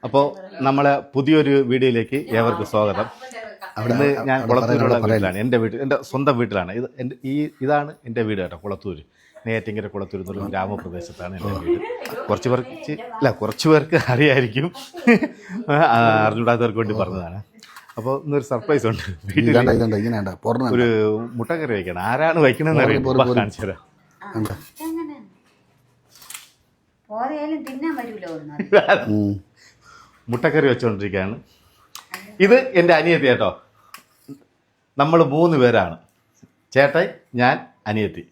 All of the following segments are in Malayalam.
അപ്പോൾ നമ്മളെ പുതിയൊരു വീഡിയോയിലേക്ക് ഏവർക്കും സ്വാഗതം. അവിടുന്ന് ഞാൻ കുളത്തൂരുള്ള വീട്ടിലാണ്, എൻ്റെ വീട്ടിൽ, എൻ്റെ സ്വന്തം വീട്ടിലാണ്. ഇതാണ് എൻ്റെ വീട് കേട്ടോ, കുളത്തൂർ. നെയ്യാറ്റിൻകര കുളത്തൂർ എന്നുള്ള ഗ്രാമപ്രദേശത്താണ് എൻ്റെ വീട്. കുറച്ച് പേർക്ക് അറിയായിരിക്കും, അറിഞ്ഞൂടാത്തവർക്ക് വേണ്ടി പറഞ്ഞതാണ്. അപ്പോൾ ഇന്നൊരു സർപ്രൈസ് ഉണ്ട് വീട്ടിൽ. ഒരു മുട്ടക്കറി വയ്ക്കണം. ആരാണ് വയ്ക്കണമെന്ന് അറിയാം, കാണിച്ചു തരാം. മുട്ടക്കറി വെച്ചുകൊണ്ടിരിക്കുകയാണ്. ഇത് എൻ്റെ അനിയത്തി കേട്ടോ. നമ്മൾ 3 പേരാണ്, ചേട്ടൻ, ഞാൻ, അനിയത്തി.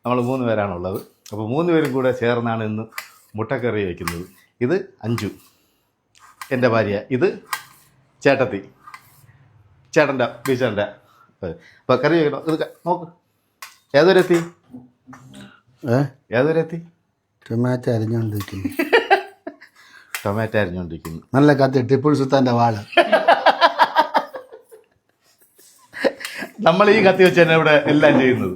നമ്മൾ 3 പേരാണുള്ളത്. അപ്പോൾ 3 പേരും കൂടെ ചേർന്നാണ് ഇന്ന് മുട്ടക്കറി വയ്ക്കുന്നത്. ഇത് അഞ്ജു, എൻ്റെ ഭാര്യ. ഇത് ചേട്ടത്തി, ചേട്ടൻ്റെ ബീച്ചറിൻ്റെ. അപ്പോൾ കറി വയ്ക്കണം. ഇത് നോക്ക്, ഏതൊരെത്തി ടൊമാറ്റോ അരിഞ്ഞുകൊണ്ടിരിക്കുന്നു. ടൊമാറ്റോ അരിഞ്ഞുകൊണ്ടിരിക്കുന്നു. നല്ല കത്തി, ടിപ്പു സുൽത്താൻ്റെ വാള്. നമ്മൾ ഈ കത്തി വെച്ച് തന്നെ ഇവിടെ എല്ലാം ചെയ്യുന്നത്.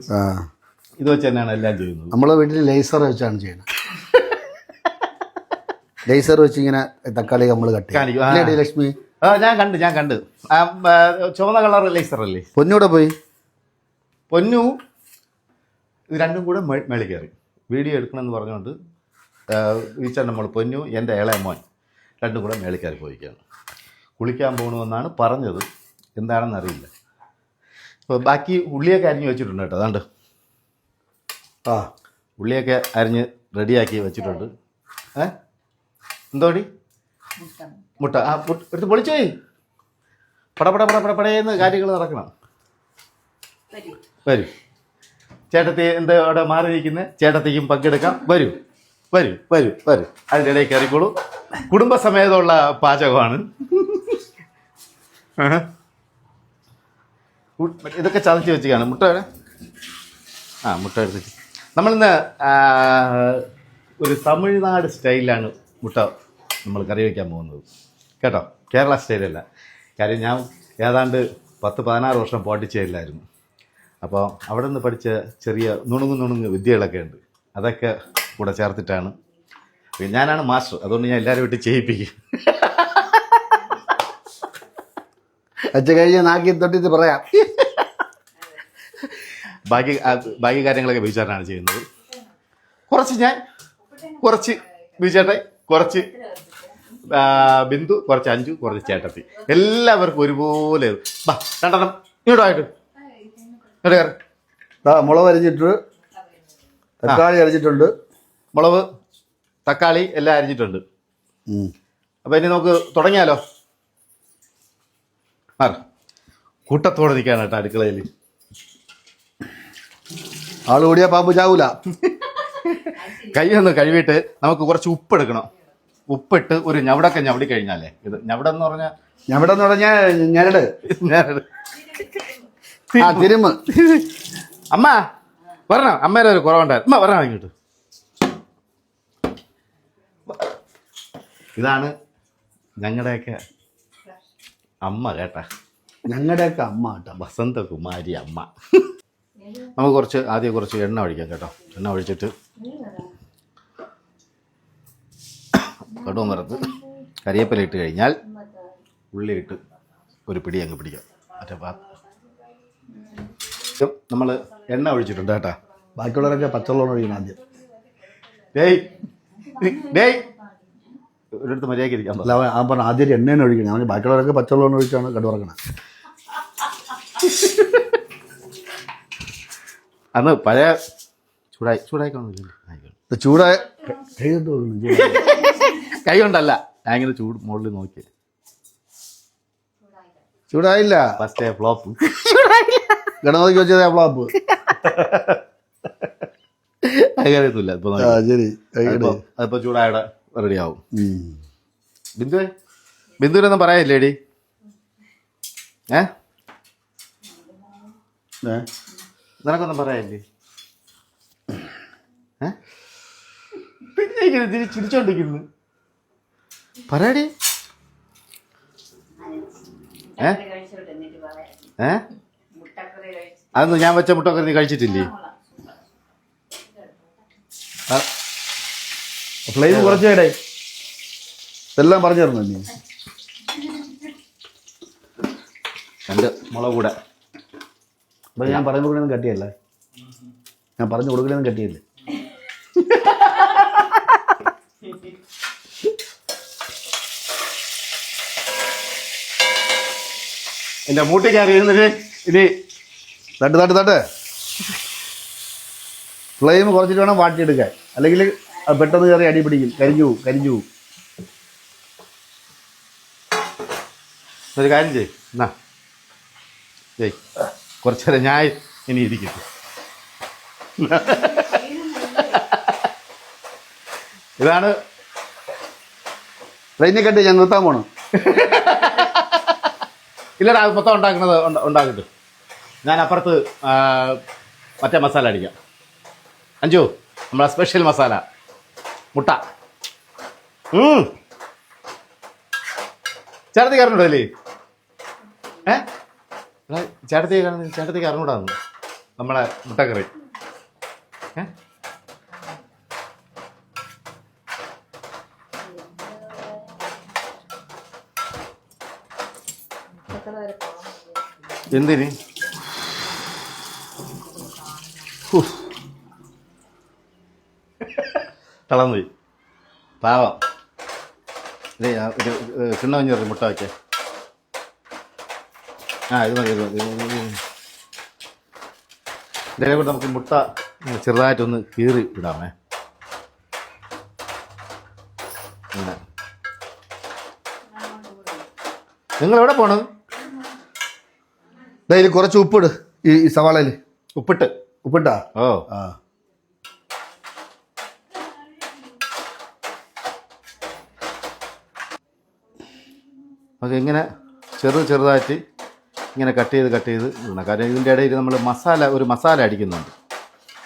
ഇത് വെച്ച് തന്നെയാണ് എല്ലാം ചെയ്യുന്നത്. നമ്മളെ വീട്ടിൽ ലേസർ വെച്ചാണ് ചെയ്യുന്നത്. ലേസർ വെച്ച് ഇങ്ങനെ തക്കാളി നമ്മൾ കട്ട് ചെയ്യും. ലക്ഷ്മി, ഞാൻ കണ്ട് ചുവന്ന കളർ ലേസർ അല്ലേ? പൊന്നൂടെ പോയി. പൊന്നു ഇത് രണ്ടും കൂടെ മേളിൽ കയറി വീഡിയോ എടുക്കണമെന്ന് പറഞ്ഞുകൊണ്ട് വീച്ചാൽ നമ്മൾ പൊന്നു, എൻ്റെ ഇളയ മോൻ രണ്ടും കൂടെ മേളിൽ കയറി പോയിക്കാണ്. കുളിക്കാൻ പോകണമെന്നാണ് പറഞ്ഞത്, എന്താണെന്ന് അറിയില്ല. അപ്പോൾ ബാക്കി ഉള്ളിയൊക്കെ അരിഞ്ഞ് വെച്ചിട്ടുണ്ട് കേട്ടോ. അതാണ്ട് ഉള്ളിയൊക്കെ അരിഞ്ഞ് റെഡിയാക്കി വെച്ചിട്ടുണ്ട്. എന്തോടി മുട്ട എടുത്ത് പൊളിച്ചോയി. പടപടേന്ന് കാര്യങ്ങൾ നടക്കണം. വരും ചേട്ടത്തി, എന്താ അവിടെ മാറി നിൽക്കുന്നത്? ചേട്ടത്തിക്കും പങ്കെടുക്കാം. വരൂ. അതിൻ്റെ ഇടയിൽ കയറിക്കോളൂ. കുടുംബസമേതമുള്ള പാചകമാണ്. ഇതൊക്കെ ചതച്ച് വെച്ചാണ്. മുട്ട മുട്ട എടുത്തിട്ട് നമ്മളിന്ന് ഒരു തമിഴ്നാട് സ്റ്റൈലിലാണ് മുട്ട നമ്മൾ കറി വയ്ക്കാൻ പോകുന്നത് കേട്ടോ. കേരള സ്റ്റൈലല്ല. കാര്യം ഞാൻ ഏതാണ്ട് 10-16 വർഷം പോണ്ടിച്ചേരിയിലായിരുന്നു. അപ്പോൾ അവിടെ നിന്ന് പഠിച്ച ചെറിയ നുണുങ്ങ് വിദ്യകളൊക്കെ ഉണ്ട്. അതൊക്കെ കൂടെ ചേർത്തിട്ടാണ്. ഞാനാണ് മാസ്റ്റർ, അതുകൊണ്ട് ഞാൻ എല്ലാവരും വിട്ട് ചെയ്യിപ്പിക്കും. അച്ഛ കഴിഞ്ഞ നാക്കി തൊട്ടിട്ട് പറയാം. ബാക്കി കാര്യങ്ങളൊക്കെ ബീച്ചാട്ടാണ് ചെയ്യുന്നത്. കുറച്ച് ഞാൻ, കുറച്ച് ബീച്ചാട്ടെ, കുറച്ച് ബിന്ദു, കുറച്ച് അഞ്ജു, കുറച്ച് ചേട്ടത്തി. എല്ലാവർക്കും ഒരുപോലെ. രണ്ടെണ്ണം ഇങ്ങോട്ടായിട്ട് മുളക് അരിഞ്ഞിട്ട്, തക്കാളി അരിഞ്ഞിട്ടുണ്ട്. മുളക്, തക്കാളി എല്ലാം അരിഞ്ഞിട്ടുണ്ട്. അപ്പം ഇനി നമുക്ക് തുടങ്ങിയാലോ? കൂട്ടത്തോടെ നിൽക്കാണ് കേട്ടോ അടുക്കളയിൽ. ആള് കൂടിയാ പാമ്പ് ചാവൂല. കൈ ഒന്ന് കഴുകിയിട്ട് നമുക്ക് കുറച്ച് ഉപ്പെടുക്കണം. ഉപ്പിട്ട് ഒരു ഞവടൊക്കെ ഞവടി കഴിഞ്ഞാലേ, ഇത് ഞവടെന്ന് പറഞ്ഞാൽ ഞരട് തിരുമ്. അമ്മ പറഞ്ഞോ, അമ്മേരെ ഒരു കുറവുണ്ടായിരുന്നു. അമ്മ പറഞ്ഞോ ഇങ്ങോട്ട്. ഇതാണ് ഞങ്ങളുടെയൊക്കെ അമ്മ കേട്ടാ, ഞങ്ങളുടെയൊക്കെ അമ്മ കേട്ടോ, വസന്തകുമാരി അമ്മ. നമുക്ക് ആദ്യം കുറച്ച് എണ്ണ ഒഴിക്കാം കേട്ടോ. എണ്ണ ഒഴിച്ചിട്ട് കടുവ വറുത്ത് കരിയേപ്പില ഇട്ട് കഴിഞ്ഞാൽ ഉള്ളിയിട്ട് ഒരു പിടി അങ്ങ് പിടിക്കാം. നമ്മൾ എണ്ണ ഒഴിച്ചിട്ടുണ്ട് കേട്ടാ. ബാക്കിയുള്ളവരൊക്കെ പച്ചവെള്ളം ഒഴിക്കണം ആദ്യം. ഒരിടത്ത് മര്യാദയ്ക്ക് ഇരിക്കാൻ അല്ല, ആ പറഞ്ഞ ആദ്യം എണ്ണേനെ ഒഴിക്കണം. ഞാൻ ബാക്കിയുള്ളവരൊക്കെ പച്ചവെള്ളം ഒഴിച്ചാണ് കടു വറക്കണം. അന്ന് പഴയ ചൂടായി കൈ കൊണ്ടല്ല, ഞാൻ ഇങ്ങനെ മുകളിൽ നോക്കി. ചൂടായില്ല. First flop. ഗണപതിക്ക് വെച്ചതേ ഫ്ലോപ്പ്. അങ്ങനെയൊന്നുമില്ല. അതിപ്പോ ചൂടായുടെ റെഡി ആവും. ബിന്ദുവിനൊന്നും പറയാനില്ലേടി? നിനക്കൊന്നും പറയാനില്ലേ? പിന്നെ ചിരിച്ചോണ്ടിരിക്കുന്നു. പറയാടി. അതൊന്നും ഞാൻ വെച്ച മുട്ടൊക്കെ നീ കഴിച്ചിട്ടില്ലേ? ഫ്ലെയിം കുറച്ചേടേ. ഇതെല്ലാം പറഞ്ഞു തരണം നീ. രണ്ട് മുളക് കൂടെ. അപ്പോൾ ഞാൻ പറയുമ്പോൾ കൂടെ ഒന്നും കട്ടിയല്ലേ, ഞാൻ പറഞ്ഞു കൊടുക്കലൊന്നും കട്ടിയല്ലേ. എൻ്റെ മൂട്ടിക്ക് അറിയുന്നത് ഇത് തട്ട് ഫ്ലെയിം കുറച്ചിട്ട് വേണം വാട്ടിയെടുക്കാൻ, അല്ലെങ്കിൽ അത് പെട്ടെന്ന് കയറി അടി പിടിക്കും, കരിഞ്ഞു പോവും. ഒരു കാര്യം ചെയ്യ്, എന്നാ കുറച്ചു നേരം ഞാൻ ഇനി ഇരിക്കട്ടെ. ഇതാണ് ട്രെയിനെ കണ്ടി ഞാൻ നിർത്താൻ പോണം. ഇല്ലടാ, അത് മൊത്തം ഉണ്ടാക്കിട്ട് ഞാൻ അപ്പുറത്ത് മറ്റേ മസാല അടിക്കാം. അഞ്ചു, നമ്മളെ സ്പെഷ്യൽ മസാല മുട്ട. ചേട്ടത്തേക്ക് അറിഞ്ഞൂടോ അല്ലേ? ചേട്ടത്തേക്ക് അറിഞ്ഞൂടാന്ന് നമ്മളെ മുട്ടക്കറി. എന്തിന് കളന്നുപോയി പാവം. ഇതേ ഒരു കിണ്ണ മുട്ട വയ്ക്കേ. ഇത് മതി. ഇതേപോലെ നമുക്ക് മുട്ട ചെറുതായിട്ടൊന്ന് കീറി ഇടാമേ. അങ്ങനെ നിങ്ങളെവിടെ പോണത്? ഇതിൽ കുറച്ച് ഉപ്പിട്, ഈ സവാളയിൽ ഉപ്പിട്ടാ. ഓ ആ, അത് ഇങ്ങനെ ചെറുതായിട്ട് ഇങ്ങനെ കട്ട് ചെയ്ത് ഇടണം. കാരണം ഇതിൻ്റെ ഇടയിൽ നമ്മൾ ഒരു മസാല അടിക്കുന്നുണ്ട്.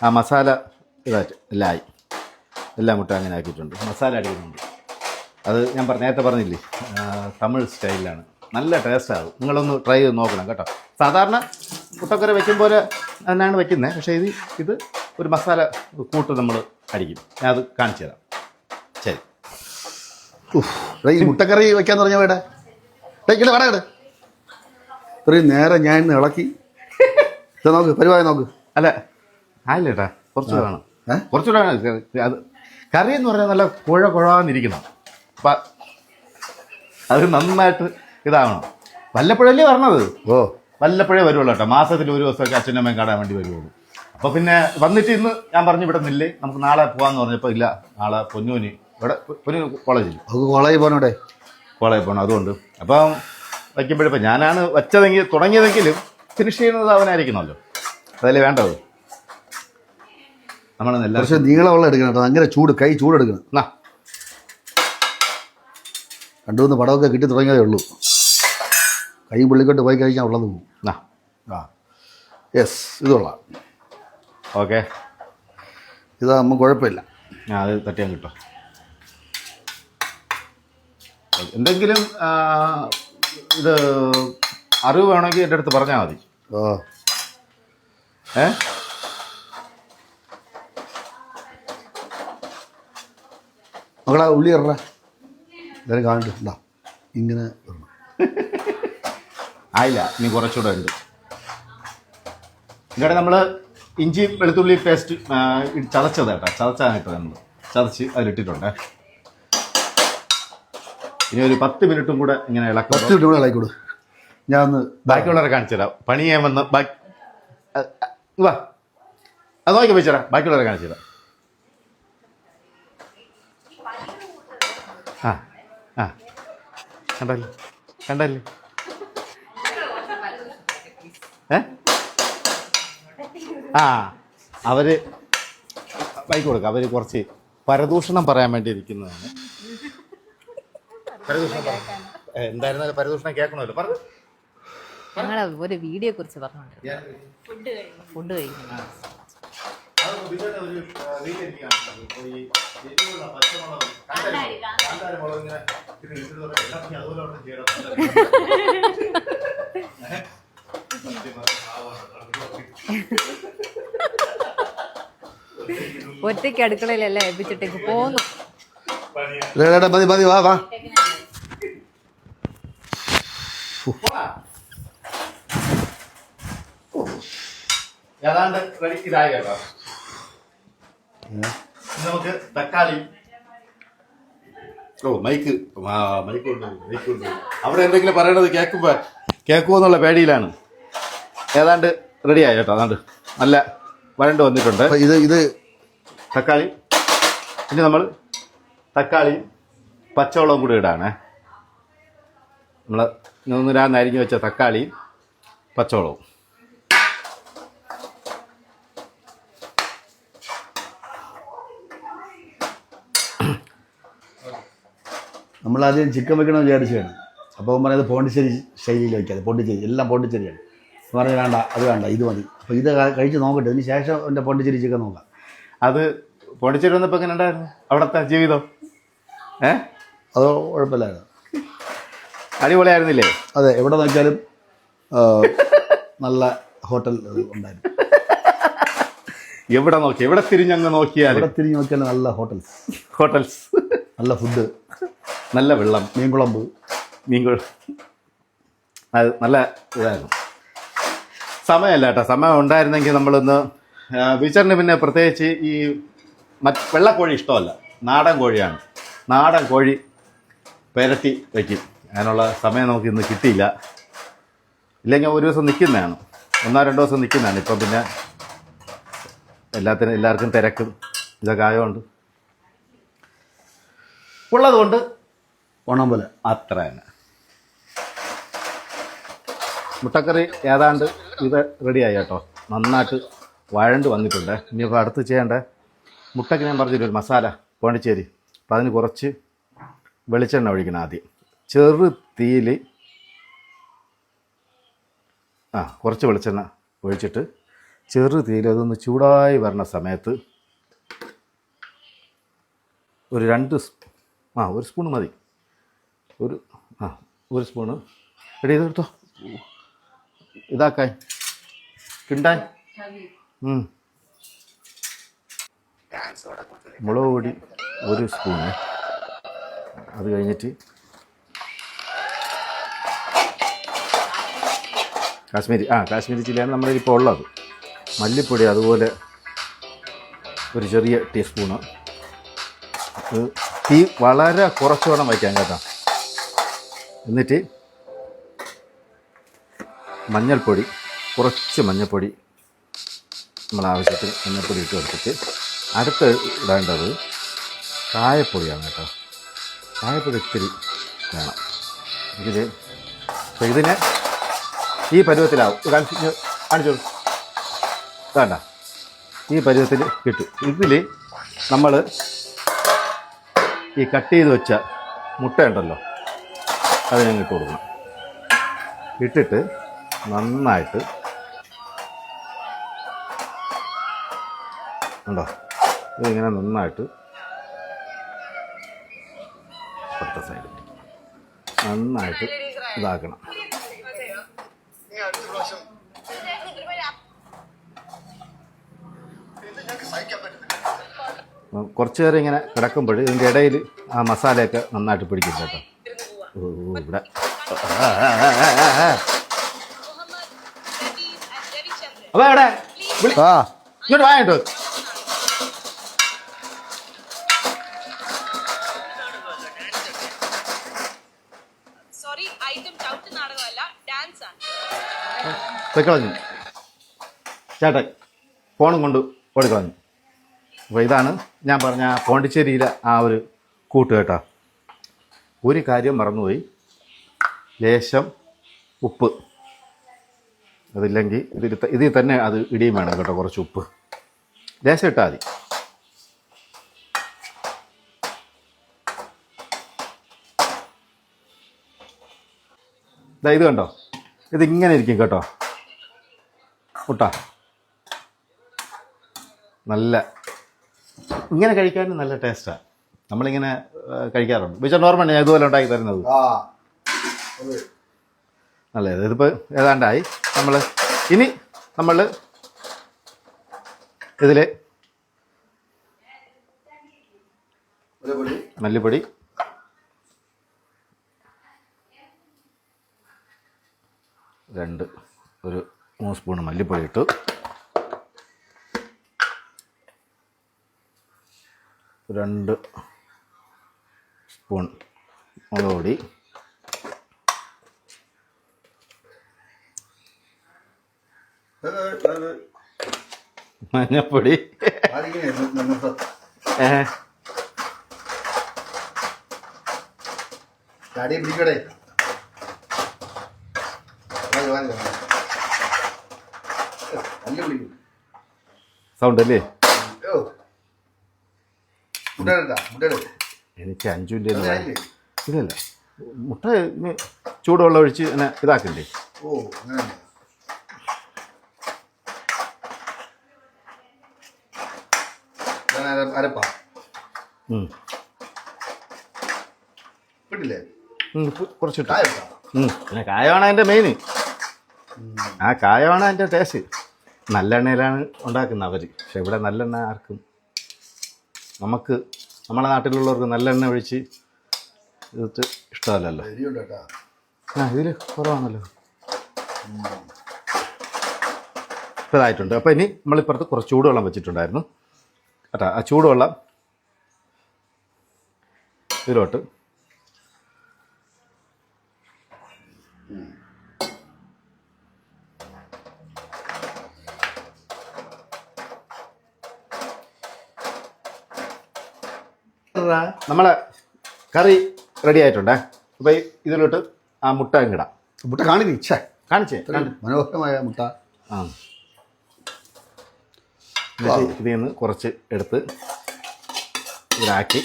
ആ മസാല ഇതായിട്ട് എല്ലാം മുട്ട അങ്ങനെ ആക്കിയിട്ടുണ്ട്. മസാല അടിക്കുന്നുണ്ട്. അത് ഞാൻ നേരത്തെ പറഞ്ഞില്ലേ, തമിഴ് സ്റ്റൈലിലാണ്. നല്ല ടേസ്റ്റാകും. നിങ്ങളൊന്ന് ട്രൈ ചെയ്ത് നോക്കണം കേട്ടോ. സാധാരണ മുട്ടക്കറി വയ്ക്കും പോലെ തന്നെയാണ് വയ്ക്കുന്നത്. പക്ഷേ ഇത് ഒരു മസാല കൂട്ട് നമ്മൾ അടിക്കും. ഞാൻ അത് കാണിച്ചു തരാം. ശരി. ഈ മുട്ടക്കറി വെക്കാൻ തുടങ്ങിയ വേടേ കടകട് ഇത്രയും നേരം ഞാൻ ഇന്ന് ഇളക്കി. നോക്ക് പരിപാടി നോക്ക്. അല്ല ആയില്ല ചേട്ടാ, കുറച്ചുകൂടെ വേണം. കുറച്ചുകൂടെ വേണം. അത് കറി എന്ന് പറഞ്ഞാൽ നല്ല കുഴന്നിരിക്കണം. അപ്പം അത് നന്നായിട്ട് ഇതാവണം. വല്ലപ്പോഴല്ലേ വരണത്. വല്ലപ്പോഴേ വരുള്ളൂ കേട്ടോ. മാസത്തിൽ ഒരു ദിവസമൊക്കെ അച്ഛനും അമ്മയും കാണാൻ വേണ്ടി വരുള്ളൂ. അപ്പോൾ പിന്നെ വന്നിട്ട് ഇന്ന് ഞാൻ പറഞ്ഞു വിടുന്നില്ലേ, നമുക്ക് നാളെ പോകാമെന്ന് പറഞ്ഞപ്പോൾ ഇല്ല, നാളെ പൊന്നൂന് കോളേജിൽ പോകണം. അതുകൊണ്ട് അപ്പം വയ്ക്കുമ്പോഴിപ്പോൾ ഞാനാണ് തുടങ്ങിയതെങ്കിലും ഫിനിഷ് ചെയ്യുന്നത് അവനായിരിക്കണമല്ലോ. അതല്ലേ വേണ്ടത്. നമ്മളെല്ലാം പക്ഷേ നീളമുള്ള എടുക്കണം കേട്ടോ. അങ്ങനെ കൈ ചൂടെടുക്കണം. എന്നാ 2-3 പടമൊക്കെ കിട്ടി തുടങ്ങിയതേ ഉള്ളൂ. കൈ പുള്ളിക്കോട്ട് പോയി കഴിക്കാൻ ഉള്ളത് പോകും. യെസ്, ഇതുള്ളാം. ഓക്കെ, ഇതാകുമ്പോൾ കുഴപ്പമില്ല. അത് തട്ടിയാൽ കിട്ടും. എന്തെങ്കിലും ഇത് അറിവ് വേണമെങ്കിൽ എൻ്റെ അടുത്ത് പറഞ്ഞാൽ മതി. മകളാ ഉള്ളി ഇറ എല്ലാവരും കാണിട്ടുണ്ടാ ഇങ്ങനെ ആയില്ല, ഇനി കുറച്ചുകൂടെ ഉണ്ട്. ഇവിടെ നമ്മൾ ഇഞ്ചി വെളുത്തുള്ളി പേസ്റ്റ് ചതച്ചത് കേട്ടോ. ചതച്ചാണ് നമ്മൾ ചതച്ച് അതിലിട്ടിട്ടുണ്ട്. ഇനി ഒരു 10 മിനിറ്റും കൂടെ ഇങ്ങനെ 10 മിനിറ്റ് കൂടെ ഇളക്കിക്കൊടു. ഞാൻ ഒന്ന് ബാക്കിയുള്ളവരെ കാണിച്ചു തരാം. പണി ചെയ്യാൻ വന്ന് വാ, അത് നോക്കി വെച്ചരാ. ബാക്കിയുള്ളവരെ കാണിച്ചു തരാം. കണ്ടല്ലേ അവര് ബൈക്ക് കൊടുക്കുക. അവര് കുറച്ച് പരദൂഷണം പറയാൻ വേണ്ടി ഇരിക്കുന്നതാണ്. എന്തായിരുന്നാലും പരദൂഷണം കേൾക്കണമല്ലോ. പറഞ്ഞു ഞങ്ങളെ ഒരു വീഡിയോ കുറിച്ച് പറഞ്ഞോണ്ട് ഫുഡ് കഴിക്കുന്നു. ഒറ്റയ്ക്ക് അടുക്കളയിലെല്ലാം ഏൽപ്പിച്ചിട്ടേക്ക് പോന്നു. മതി വാ ഏതാണ്ട് റെഡി ഇതായി കേട്ടോ. ഇനി നമുക്ക് തക്കാളി മൈക്ക് മൈക്ക് അവിടെ എന്തെങ്കിലും പറയണത് കേൾക്കുമോ എന്നുള്ള പേടിയിലാണ്. ഏതാണ്ട് റെഡിയായി കേട്ടോ. അതാണ്ട് നല്ല വരണ്ട് വന്നിട്ടുണ്ട്. ഇത് തക്കാളി ഇനി നമ്മൾ തക്കാളിയും പച്ചവെള്ളവും കൂടി ഇടാണേ. നമ്മൾ ഒന്നിരാന്ന് അരിഞ്ഞ് വെച്ച തക്കാളിയും പച്ചവെള്ളവും. നമ്മളാദ്യം ചിക്കൻ വെക്കണമെന്ന് വിചാരിച്ചാണ്. അപ്പോൾ പറയുന്നത് പോണ്ടിച്ചേരി ശൈലിയിൽ വയ്ക്കാതെ, പോണ്ടിച്ചേരി എല്ലാം പോണ്ടിച്ചേരിയാണ്. പറഞ്ഞ് വേണ്ട, അത് വേണ്ട, ഇത് മതി. അപ്പോൾ ഇത് കഴിച്ച് നോക്കട്ടെ, ഇതിന് ശേഷം എൻ്റെ പോണ്ടിച്ചേരി ചിക്കൻ നോക്കാം. അത് പോണ്ടിച്ചേരി വന്നപ്പോൾ എങ്ങനെ ഉണ്ടായിരുന്നു അവിടുത്തെ ജീവിതം? അത് കുഴപ്പമില്ലായിരുന്നു, അടിപൊളിയായിരുന്നില്ലേ? അതെ, എവിടെ നോക്കിയാലും നല്ല ഹോട്ടൽ ഉണ്ടായിരുന്നു. എവിടെ നോക്കി, എവിടെ തിരിഞ്ഞങ്ങ് നോക്കിയാൽ, എവിടെ തിരിഞ്ഞ് നോക്കിയാലും നല്ല ഹോട്ടൽസ്, നല്ല ഫുഡ്, നല്ല വെള്ളം, മീൻകുളമ്പ്, അത് നല്ല ഇതായിരുന്നു. സമയമല്ല കേട്ടോ, സമയം ഉണ്ടായിരുന്നെങ്കിൽ നമ്മളൊന്ന് ബീച്ചറിന് പിന്നെ പ്രത്യേകിച്ച് ഈ വെള്ളക്കോഴി ഇഷ്ടമല്ല, നാടൻ കോഴിയാണ്. നാടൻ കോഴി പെരട്ടി വയ്ക്കും. അതിനുള്ള സമയം നമുക്ക് ഇന്ന് കിട്ടിയില്ല. ഇല്ലെങ്കിൽ ഒരു ദിവസം നിൽക്കുന്നതാണ്, 1-2 ദിവസം നിൽക്കുന്നതാണ്. ഇപ്പം പിന്നെ എല്ലാവർക്കും തിരക്കും ഇതൊക്കെ ആയതുകൊണ്ട് ഉള്ളതുകൊണ്ട് ഓണം പോലെ അത്ര തന്നെ. മുട്ടക്കറി ഏതാണ്ട് ഇത് റെഡിയായി കേട്ടോ. നന്നായിട്ട് വഴണ്ട് വന്നിട്ടുണ്ട്. ഇനിയിപ്പോൾ അടുത്ത് ചെയ്യേണ്ട മുട്ടയ്ക്ക് ഞാൻ പറഞ്ഞിട്ടൊരു മസാല പോണ്ടിച്ചേരി. അപ്പോൾ അതിന് കുറച്ച് വെളിച്ചെണ്ണ ഒഴിക്കണം ആദ്യം. ചെറു തീയിൽ കുറച്ച് വെളിച്ചെണ്ണ ഒഴിച്ചിട്ട് ചെറു തീയിൽ അതൊന്ന് ചൂടായി വരുന്ന സമയത്ത് ഒരു 1 സ്പൂൺ മതി. ഒരു സ്പൂണ് റെഡി ചെയ്തെടുത്തോ. ഇതാക്കാൻ കിണ്ടാൻ മുളക് പൊടി 1 സ്പൂണ്. അത് കഴിഞ്ഞിട്ട് കാശ്മീരി ചില്ലിയാണ് നമ്മളിപ്പോൾ ഉള്ളത്. മല്ലിപ്പൊടി അതുപോലെ ഒരു ചെറിയ ടീസ്പൂണ്. തീ വളരെ കുറച്ച് വേണം വയ്ക്കാൻ കേട്ടോ. എന്നിട്ട് മഞ്ഞൾപ്പൊടി, കുറച്ച് മഞ്ഞൾപ്പൊടി നമ്മളാവശ്യത്തിന് മഞ്ഞൾപ്പൊടി ഇട്ട് കൊടുത്തിട്ട് അടുത്ത് ഇടേണ്ടത് കായപ്പൊടിയാണ് കേട്ടോ. കായപ്പൊടി ഇത്തിരി വേണം ഇതിൽ. അപ്പോൾ ഇതിനെ ഈ പരുവത്തിലാവും. കാണിച്ചോളൂ, വേണ്ട, ഈ പരുവത്തിൽ കിട്ടും. ഇതിൽ നമ്മൾ ഈ കട്ട് ചെയ്ത് വെച്ച മുട്ട ഉണ്ടല്ലോ, അത് ഞാൻ ഇട്ട് കൊടുക്കണം. ഇട്ടിട്ട് നന്നായിട്ട് ഉണ്ടോ, ഇതിങ്ങനെ നന്നായിട്ട് അടുത്ത സൈഡ് നന്നായിട്ട് ഇതാക്കണം. കുറച്ച് നേരം ഇങ്ങനെ കിടക്കുമ്പോൾ ഇതിൻ്റെ ഇടയിൽ ആ മസാലയൊക്കെ നന്നായിട്ട് പിടിക്കും കേട്ടോ. ഇവിടെ അപ്പോൾ എവിടെ ഇങ്ങോട്ട് വാങ്ങിട്ടോ. പൊയ്ക്കളഞ്ഞു ചേട്ടൻ, ഫോണും കൊണ്ട് ഓടിക്കളഞ്ഞു. അപ്പോൾ ഇതാണ് ഞാൻ പറഞ്ഞ പോണ്ടിച്ചേരിയിലെ ആ ഒരു കൂട്ട് കേട്ടോ. ഒരു കാര്യം മറന്നുപോയി, ലേശം ഉപ്പ്. അതില്ലെങ്കിൽ ഇതിൽ തന്നെ അത് ഇടിയും വേണം കേട്ടോ. കുറച്ച് ഉപ്പ് ലേശം ഇട്ടാൽ മതി. ഇത് കണ്ടോ, ഇതിങ്ങനെ ഇരിക്കും കേട്ടോ മുട്ട. നല്ല ഇങ്ങനെ കഴിക്കാനും നല്ല ടേസ്റ്റാണ്. നമ്മളിങ്ങനെ കഴിക്കാറുണ്ട്. പക്ഷേ നോർമൽ ഞാൻ ഇതുപോലെ ഉണ്ടാക്കി തരുന്നത് നല്ലത്. ഇതിപ്പോൾ ഏതാണ്ടായി. ഇനി നമ്മൾ ഇതിൽ മല്ലിപ്പൊടി, ഒരു 3 സ്പൂൺ മല്ലിപ്പൊടി ഇട്ടു. 2 സ്പൂൺ മുളക് പൊടി. മഞ്ഞപ്പൊടി. സൗണ്ട് അല്ലേ? എനിക്ക് 5 മിനിറ്റ് ഇല്ലല്ല. മുട്ട ചൂടുവെള്ളം ഒഴിച്ച് ഇങ്ങനെ ഇതാക്കണ്ടേ? കുറച്ചിട്ട് പിന്നെ കായമാണ് അതിൻ്റെ മെയിൻ. ആ കായമാണ് അതിൻ്റെ ടേസ്റ്റ്. നല്ലെണ്ണയിലാണ് ഉണ്ടാക്കുന്നത് അവർ. പക്ഷെ ഇവിടെ നല്ലെണ്ണ ആർക്കും, നമുക്ക് നമ്മുടെ നാട്ടിലുള്ളവർക്ക് നല്ലെണ്ണ ഒഴിച്ച് ഇത് ഇഷ്ടമല്ലല്ലോ. ഇതിൽ കുറവാണല്ലോ. ഇപ്പോൾ ഇതായിട്ടുണ്ട്. അപ്പോൾ ഇനി നമ്മളിപ്പുറത്ത് കുറച്ച് ചൂടുവെള്ളം വെച്ചിട്ടുണ്ടായിരുന്നു കേട്ടോ. ആ ചൂടുവെള്ളം ഇതിലോട്ട് നമ്മളെ കറി റെഡി ആയിട്ടുണ്ടേ. അപ്പോൾ ഇതിലോട്ട് ആ മുട്ട ഇടാം. മുട്ട കാണിച്ചേ മനോഹരമായ മുട്ട. ആ ഇതിൽ നിന്ന് കുറച്ച് എടുത്ത് ഇതിലാക്കി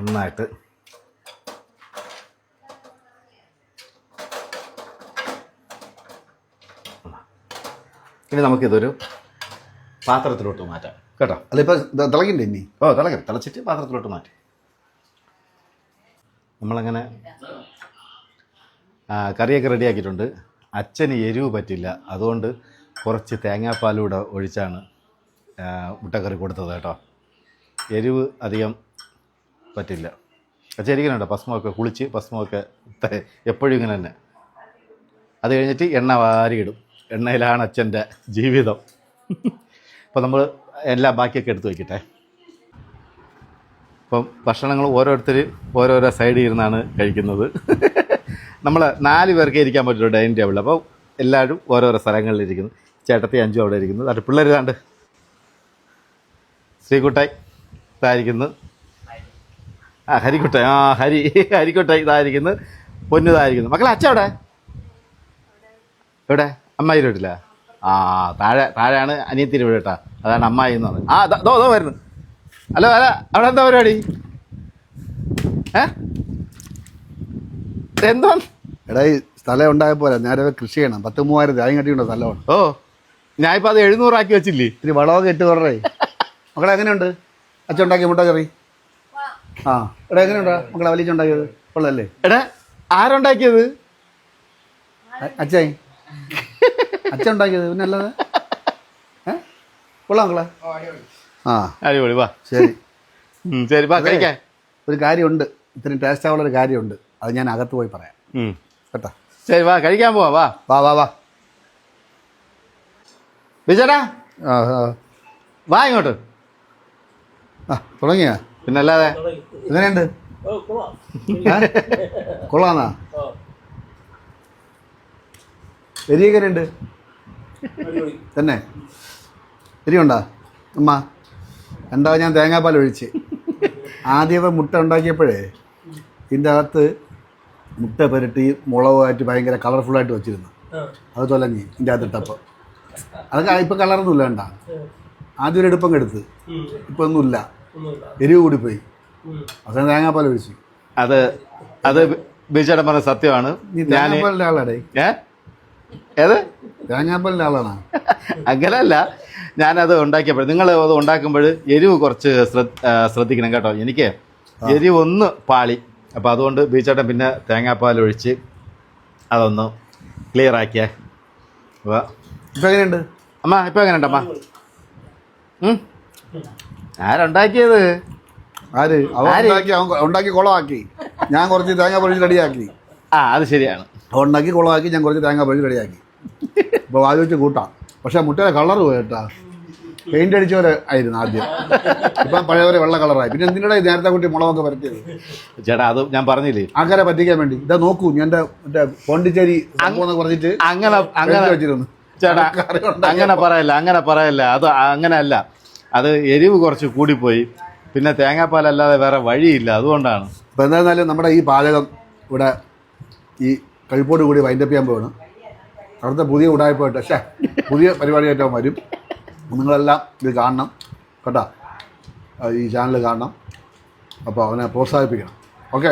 നന്നായിട്ട് ഇനി നമുക്കിതൊരു പാത്രത്തിലോട്ട് മാറ്റാം കേട്ടോ. അല്ല ഇപ്പം തിളക്കണ്ടേ ഇനി? തിളച്ചിട്ട് പാത്രത്തിലോട്ട് മാറ്റി. നമ്മളങ്ങനെ കറിയൊക്കെ റെഡിയാക്കിയിട്ടുണ്ട്. അച്ഛന് എരിവ് പറ്റില്ല, അതുകൊണ്ട് കുറച്ച് തേങ്ങാപ്പാലൂടെ ഒഴിച്ചാണ് മുട്ടക്കറി കൊടുത്തത് കേട്ടോ. എരിവ് അധികം പറ്റില്ല. അച്ഛൻ ഇരിക്കുന്നുണ്ടോ? ഭസ്മമൊക്കെ കുളിച്ച് ഭസ്മമൊക്കെ എപ്പോഴും ഇങ്ങനെ തന്നെ. അത് കഴിഞ്ഞിട്ട് എണ്ണ വാരിയിടും. എണ്ണയിലാണ് അച്ഛൻ്റെ ജീവിതം. അപ്പോൾ നമ്മൾ എല്ലാം ബാക്കിയൊക്കെ എടുത്ത് വയ്ക്കട്ടെ. അപ്പം ഭക്ഷണങ്ങൾ ഓരോരുത്തർ ഓരോരോ സൈഡിൽ ഇരുന്നാണ് കഴിക്കുന്നത്. നമ്മൾ 4 പേർക്ക് ഇരിക്കാൻ പറ്റുള്ളൂ ഡൈനിങ് ടേബിളിൽ. അപ്പോൾ എല്ലാവരും ഓരോരോ സ്ഥലങ്ങളിലിരിക്കുന്നു. ചേട്ടത്തി 5 അവിടെ ഇരിക്കുന്നു. അത് പിള്ളേർ ഇതാണ്ട് ശ്രീകുട്ടായി ഇതായിരിക്കുന്നു. ഹരിക്കുട്ടായി ഹരിക്കുട്ടായി ഇതായിരിക്കുന്നു. പൊന്നുതായിരിക്കുന്നു. മക്കളെ അച്ഛൻ എവിടെ? അമ്മായി വീട്ടില്ല. താഴെയാണ് അനിയത്തിൻ്റെ വീട് കേട്ടോ. അതാണ് അമ്മായി എന്ന് പറഞ്ഞത്. ദോ വരുന്നു. ഹലോ അവിടെ എന്താ പരിപാടി? എന്തോ എടാ ഈ സ്ഥലം ഉണ്ടായപ്പോലെ നേരെ കൃഷി ചെയ്യണം. 10,000 തേങ്ങ കട്ടിയുണ്ടോ സ്ഥലമാണ്. ഓ ഞാനിപ്പോൾ അത് 700 ആക്കി വെച്ചില്ലേ? ഇത്തിരി വളമൊക്കെ ഇട്ട് കുറേ. മക്കളെ എങ്ങനെയുണ്ട് അച്ഛൻ ഉണ്ടാക്കിയ മുട്ട കറി? ആ എടാ എങ്ങനെയുണ്ടാ മക്കളെ വലിച്ചുണ്ടാക്കിയത്? കൊള്ളല്ലേ? എടാ ആരുണ്ടാക്കിയത്? അച്ഛൻ ഉണ്ടാക്കിയത്. പിന്നെ അല്ലാതെ കൊള്ളാം മക്കളെ. ആ അടിപൊളി. വാ ശരി ശരി വാ കഴിക്കാൻ. ഒരു കാര്യമുണ്ട്, ഇത്രയും ടേസ്റ്റ് ആവുള്ളൊരു കാര്യമുണ്ട്. അത് ഞാൻ അകത്ത് പോയി പറയാം കേട്ടോ. ശരി വാ കഴിക്കാൻ പോവാ. വാ വാ വാ വാ വിജയടാ. വാ ഇങ്ങോട്ട്. തുടങ്ങിയ പിന്നെ അല്ലാതെ എങ്ങനെയുണ്ട്? കൊള്ളാന്നാ? എരിയെങ്ങനെയുണ്ട്? തന്നെ എരിയുണ്ടാ അമ്മ? എന്താ ഞാൻ തേങ്ങാപ്പാൽ ഒഴിച്ച് ആദ്യമേ മുട്ട ഉണ്ടാക്കിയപ്പോഴേ ഇതിൻ്റെ അകത്ത് മുട്ട പുരട്ടി മുളകുമായിട്ട് ഭയങ്കര കളർഫുള്ളായിട്ട് വെച്ചിരുന്നു. അത് തൊലഞ്ഞ് ഇതിൻ്റെ അകത്ത് ഇട്ടപ്പോൾ അതൊക്കെ ഇപ്പം കളറൊന്നുമില്ല. വേണ്ട ആദ്യം ഒരു എടുപ്പം എടുത്ത് ഇപ്പം ഒന്നുമില്ല, എരിവ് കൂടിപ്പോയി. അവസാനം തേങ്ങാപ്പാൽ ഒഴിച്ചു. അത് ബിജേട്ടൻ പറഞ്ഞ സത്യമാണ്. നീ തേങ്ങാപ്പാലിൻ്റെ ആളാടേ? ഏത് തേങ്ങാപ്പാലിൻ്റെ ആളാണോ? അങ്ങനെയല്ല, ഞാനത് ഉണ്ടാക്കിയപ്പോൾ നിങ്ങൾ അത് ഉണ്ടാക്കുമ്പോൾ എരിവ് കുറച്ച് ശ്രദ്ധിക്കണം കേട്ടോ. എനിക്ക് എരിവ് ഒന്ന് പാളി. അപ്പോൾ അതുകൊണ്ട് ബീച്ചേട്ടൻ പിന്നെ തേങ്ങാപ്പാൽ ഒഴിച്ച് അതൊന്ന് ക്ലിയർ ആക്കിയേ. ഇപ്പം എങ്ങനെയുണ്ട് അമ്മ? ഇപ്പം എങ്ങനെയുണ്ട് അമ്മ? ആരുണ്ടാക്കിയത്? ആര് അവൻ ഉണ്ടാക്കി കുളമാക്കി, ഞാൻ കുറച്ച് തേങ്ങ പൊഴിച്ച് റെഡിയാക്കി. ആ അത് ശരിയാണ്. അവൻ ഉണ്ടാക്കി കുളമാക്കി, ഞാൻ കുറച്ച് തേങ്ങ പൊഴിച്ച് റെഡിയാക്കി. അപ്പോൾ വാതി വെച്ച് കൂട്ടാം. പക്ഷേ മുട്ടയുടെ കളർ പോയി കേട്ടാ. പെയിൻ്റ് അടിച്ചവരെ ആയിരുന്നു ആദ്യം, ഇപ്പം പഴയവരെ വെള്ള കളറായി. പിന്നെ എന്തിനാ നേരത്തെ കുട്ടി മുളകൊക്കെ പരത്തിയത്? ചേട്ടാ അത് ഞാൻ പറഞ്ഞില്ലേ, ആൾക്കാരെ പറ്റിക്കാൻ വേണ്ടി. ഇതാ നോക്കൂ, ഞാൻ മറ്റേ പോണ്ടിച്ചേരി സംഭവം പറഞ്ഞിട്ട് അങ്ങനെ വെച്ചിരുന്നു. ചേട്ടാ അങ്ങനെ പറയല്ല അത് അങ്ങനെയല്ല. അത് എരിവ് കുറച്ച് കൂടിപ്പോയി, പിന്നെ തേങ്ങാപ്പാലല്ലാതെ വേറെ വഴിയില്ല, അതുകൊണ്ടാണ്. അപ്പോൾ എന്തായിരുന്നാലും നമ്മുടെ ഈ പാചകം ഇവിടെ ഈ കഴിപ്പോട് കൂടി വൈൻഡപ്പ് ചെയ്യാൻ പോവാണ്. അവിടുത്തെ പുതിയ ഉടായ്പോയിട്ട് പക്ഷേ പുതിയ പരിപാടിയായിട്ട് വരും. നിങ്ങളെല്ലാം ഇത് കാണണം കേട്ടോ, ഈ ചാനൽ കാണണം. അപ്പോൾ അവനെ പ്രോത്സാഹിപ്പിക്കണം. ഓക്കെ.